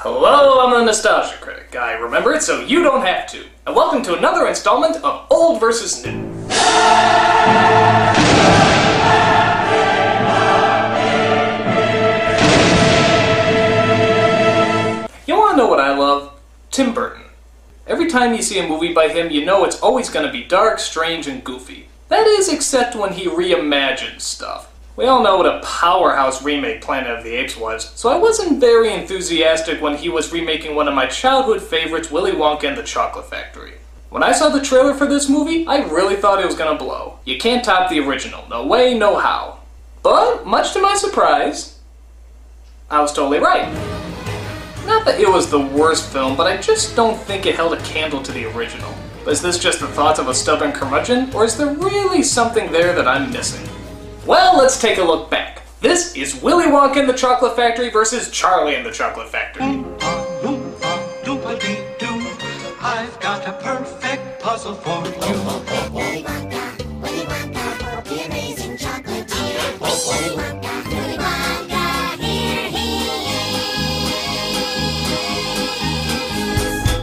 Hello, I'm the Nostalgia Critic. I remember it so you don't have to. And welcome to another installment of Old vs. New. You wanna know what I love? Tim Burton. Every time you see a movie by him, you know it's always gonna be dark, strange, and goofy. That is, except when he reimagines stuff. We all know what a powerhouse remake Planet of the Apes was, so I wasn't very enthusiastic when he was remaking one of my childhood favorites, Willy Wonka and the Chocolate Factory. When I saw the trailer for this movie, I really thought it was gonna blow. You can't top the original, no way, no how. But, much to my surprise, I was totally right. Not that it was the worst film, but I just don't think it held a candle to the original. Is this just the thoughts of a stubborn curmudgeon, or is there really something there that I'm missing? Well, let's take a look back. This is Willy Wonka and the Chocolate Factory versus Charlie and the Chocolate Factory. I've got a perfect puzzle for you. Willy Wonka, the amazing chocolatier. Willy Wonka, here he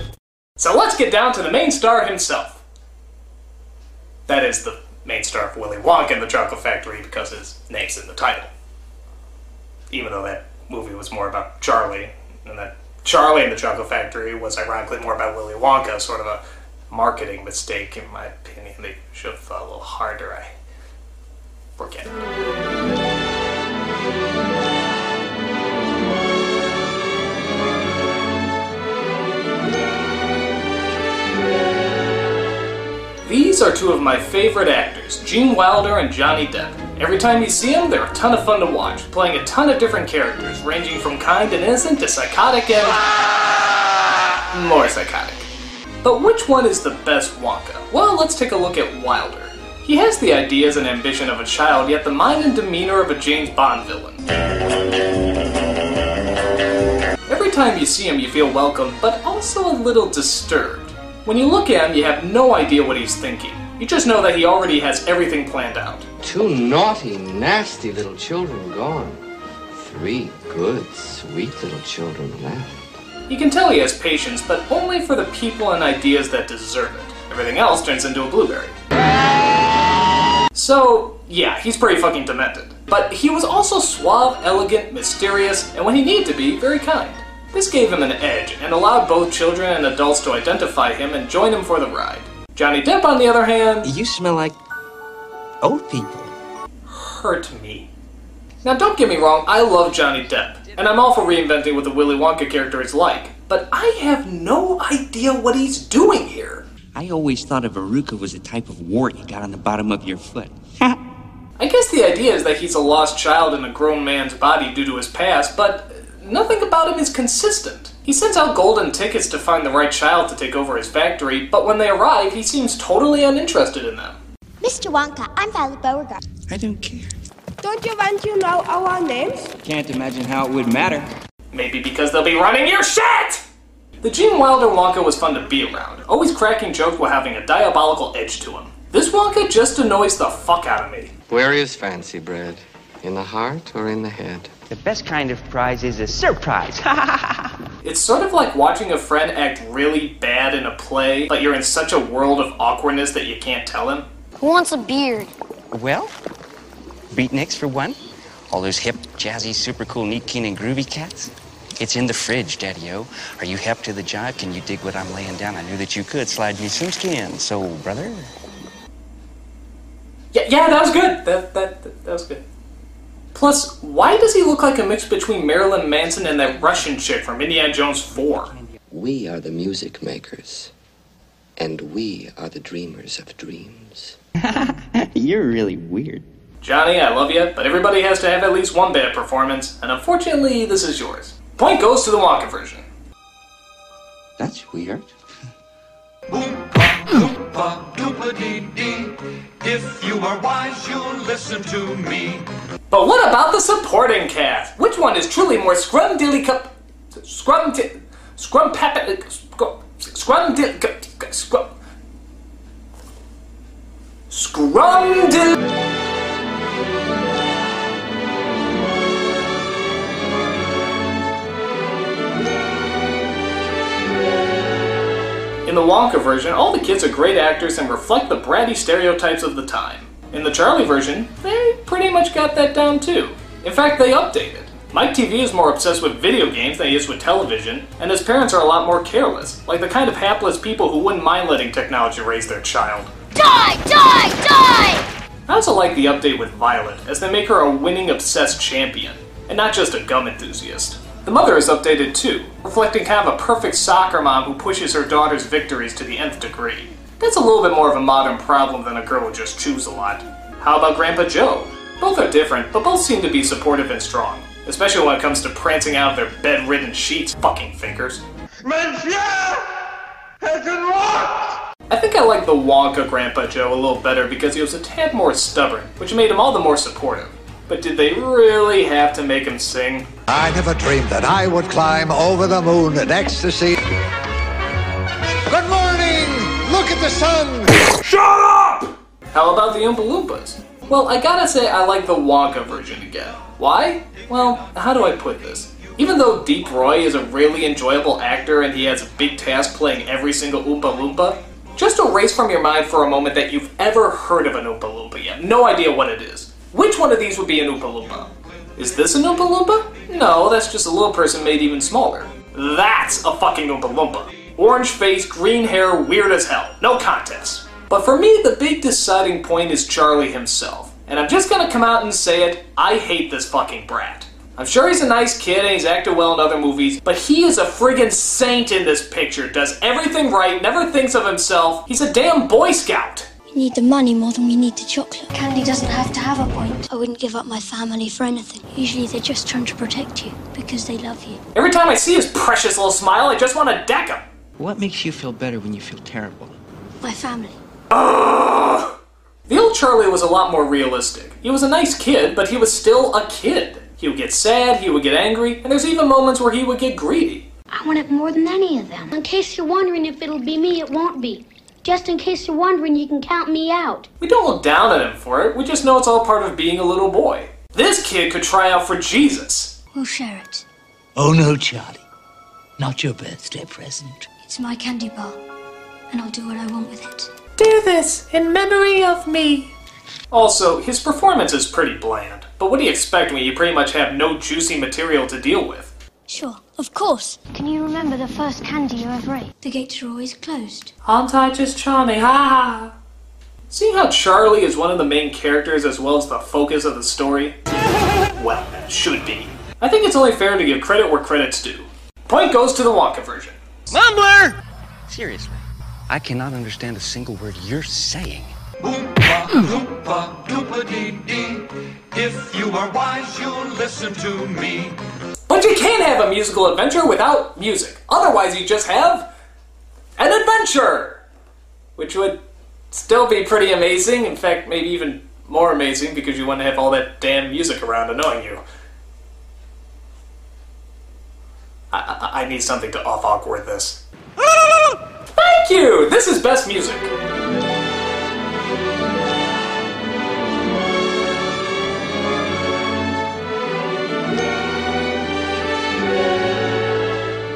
is. So let's get down to the main star himself. That is the main star of Willy Wonka and the Chocolate Factory because his name's in the title. Even though that movie was more about Charlie, and that Charlie and the Chocolate Factory was ironically more about Willy Wonka, sort of a marketing mistake in my opinion. They should have thought a little harder. I forget it. These are two of my favorite actors, Gene Wilder and Johnny Depp. Every time you see them, they're a ton of fun to watch, playing a ton of different characters, ranging from kind and innocent to psychotic and more psychotic. But which one is the best Wonka? Well, let's take a look at Wilder. He has the ideas and ambition of a child, yet the mind and demeanor of a James Bond villain. Every time you see him, you feel welcome, but also a little disturbed. When you look at him, you have no idea what he's thinking. You just know that he already has everything planned out. 2 naughty, nasty little children gone. 3 good, sweet little children left. You can tell he has patience, but only for the people and ideas that deserve it. Everything else turns into a blueberry. So, yeah, he's pretty fucking demented. But he was also suave, elegant, mysterious, and when he needed to be, very kind. This gave him an edge, and allowed both children and adults to identify him and join him for the ride. Johnny Depp, on the other hand... You smell like old people. Hurt me. Now don't get me wrong, I love Johnny Depp, and I'm all for reinventing what the Willy Wonka character is like, but I have no idea what he's doing here. I always thought a verruca was a type of wart you got on the bottom of your foot. I guess the idea is that he's a lost child in a grown man's body due to his past, but nothing about him is consistent. He sends out golden tickets to find the right child to take over his factory, but when they arrive, he seems totally uninterested in them. Mr. Wonka, I'm Violet Beauregard. I don't care. Don't you want to know our names? Can't imagine how it would matter. Maybe because they'll be running your shit! The Gene Wilder Wonka was fun to be around, always cracking jokes while having a diabolical edge to him. This Wonka just annoys the fuck out of me. Where is fancy bread? In the heart or in the head? The best kind of prize is a surprise. It's sort of like watching a friend act really bad in a play, but you're in such a world of awkwardness that you can't tell him. Who wants a beard? Well, beatniks for one. All those hip, jazzy, super cool, neat, keen, and groovy cats. It's in the fridge, Daddy-O. Are you hep to the jive? Can you dig what I'm laying down? I knew that you could. Slide me some skin. So, brother? Yeah, that was good. That was good. Plus, why does he look like a mix between Marilyn Manson and that Russian chick from Indiana Jones 4? We are the music makers. And we are the dreamers of dreams. You're really weird. Johnny, I love you, but everybody has to have at least one bad performance, and unfortunately, this is yours. Point goes to the Wonka version. That's weird. Oompa-loompa-doopa-dee-dee. If you are wise, you'll listen to me. But what about the supporting cast? Which one is truly more scrum-dilly-cup... Scrum-pappet... Scrum-dill... In the Wonka version, all the kids are great actors and reflect the bratty stereotypes of the time. In the Charlie version, they pretty much got that down too. In fact, they updated. Mike TV is more obsessed with video games than he is with television, and his parents are a lot more careless, like the kind of hapless people who wouldn't mind letting technology raise their child. Die! Die! Die! I also like the update with Violet, as they make her a winning obsessed champion, and not just a gum enthusiast. The mother is updated too, reflecting kind of a perfect soccer mom who pushes her daughter's victories to the nth degree. That's a little bit more of a modern problem than a girl who just chews a lot. How about Grandpa Joe? Both are different, but both seem to be supportive and strong, especially when it comes to prancing out of their bed-ridden sheets, fucking fingers. Monsieur has been locked! I think I like the Wonka Grandpa Joe a little better because he was a tad more stubborn, which made him all the more supportive. But did they really have to make him sing? I never dreamed that I would climb over the moon in ecstasy. Good morning! Look at the sun! Shut up! How about the Oompa Loompas? Well, I gotta say I like the Wonka version again. Why? Well, how do I put this? Even though Deep Roy is a really enjoyable actor and he has a big task playing every single Oompa Loompa, just erase from your mind for a moment that you've ever heard of an Oompa Loompa. You have no idea what it is. Which one of these would be an Oompa Loompa? Is this an Oompa Loompa? No, that's just a little person made even smaller. That's a fucking Oompa Loompa. Orange face, green hair, weird as hell. No contest. But for me, the big deciding point is Charlie himself. And I'm just gonna come out and say it, I hate this fucking brat. I'm sure he's a nice kid and he's acted well in other movies, but he is a friggin' saint in this picture, does everything right, never thinks of himself. He's a damn Boy Scout. We need the money more than we need the chocolate. Candy doesn't have to have a point. I wouldn't give up my family for anything. Usually they're just trying to protect you because they love you. Every time I see his precious little smile, I just want to deck him. What makes you feel better when you feel terrible? My family. Ugh. The old Charlie was a lot more realistic. He was a nice kid, but he was still a kid. He would get sad, he would get angry, and there's even moments where he would get greedy. I want it more than any of them. In case you're wondering if it'll be me, it won't be. Just in case you're wondering, you can count me out. We don't look down at him for it, we just know it's all part of being a little boy. This kid could try out for Jesus. We'll share it. Oh no, Charlie. Not your birthday present. It's my candy bar, and I'll do what I want with it. Do this in memory of me. Also, his performance is pretty bland, but what do you expect when you pretty much have no juicy material to deal with? Sure, of course. Can you remember the first candy you ever ate? The gates are always closed. Aren't I just charming? Ha ha! Seeing how Charlie is one of the main characters as well as the focus of the story, well, that should be. I think it's only fair to give credit where credit's due. Point goes to the Wonka version. Mumbler! Seriously, I cannot understand a single word you're saying. Oompa, loompa, doopa-dee-dee. If you are wise, you'll listen to me. But you can't have a musical adventure without music. Otherwise, you just have an adventure! Which would still be pretty amazing. In fact, maybe even more amazing because you wouldn't have all that damn music around annoying you. I need something to off-awkward this. Thank you! This is best music.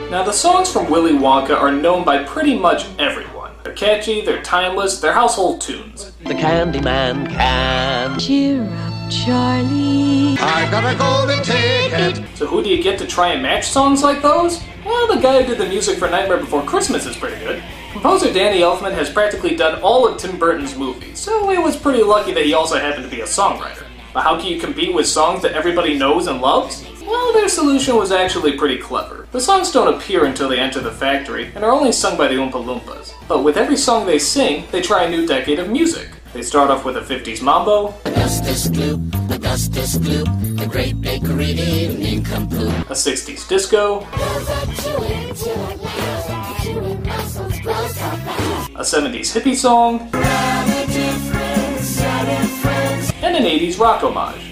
Now, the songs from Willy Wonka are known by pretty much everyone. They're catchy, they're timeless, they're household tunes. The Candyman can. Cheer up, Charlie. I got a golden ticket. So who do you get to try and match songs like those? Well, the guy who did the music for Nightmare Before Christmas is pretty good. Composer Danny Elfman has practically done all of Tim Burton's movies, so it was pretty lucky that he also happened to be a songwriter. But how can you compete with songs that everybody knows and loves? Well, their solution was actually pretty clever. The songs don't appear until they enter the factory, and are only sung by the Oompa Loompas. But with every song they sing, they try a new decade of music. They start off with a 50s mambo, Augustus Gloop, the great bakery nincompoop. a 60s disco, a 70s hippie song, and an 80s rock homage.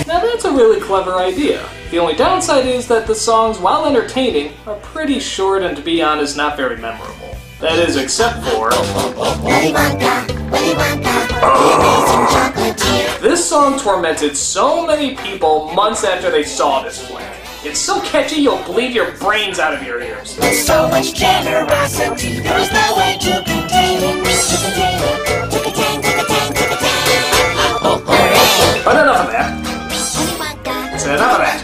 Now that's a really clever idea. The only downside is that the songs, while entertaining, are pretty short and, to be honest, not very memorable. That is, except for... This song tormented so many people months after they saw this flick. It's so catchy you'll bleed your brains out of your ears. With so much generosity, there is no way to contain it. But enough of that. That's enough of that.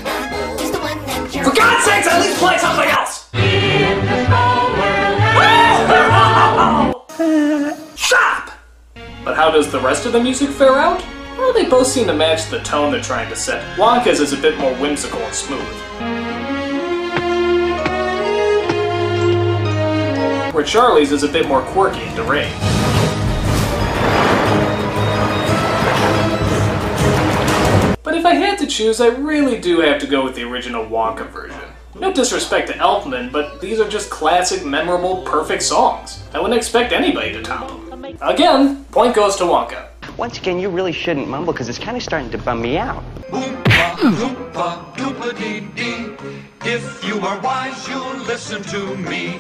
For God's sakes, at least play something else! Stop! But how does the rest of the music fare out? Well, they both seem to match the tone they're trying to set. Wonka's is a bit more whimsical and smooth, where Charlie's is a bit more quirky and deranged. But if I had to choose, I really do have to go with the original Wonka version. No disrespect to Elfman, but these are just classic, memorable, perfect songs. I wouldn't expect anybody to top them. Again, point goes to Wonka. Once again, you really shouldn't mumble because it's kind of starting to bum me out. Oompa, loompa, doopa-dee-dee. If you are wise, you'll listen to me.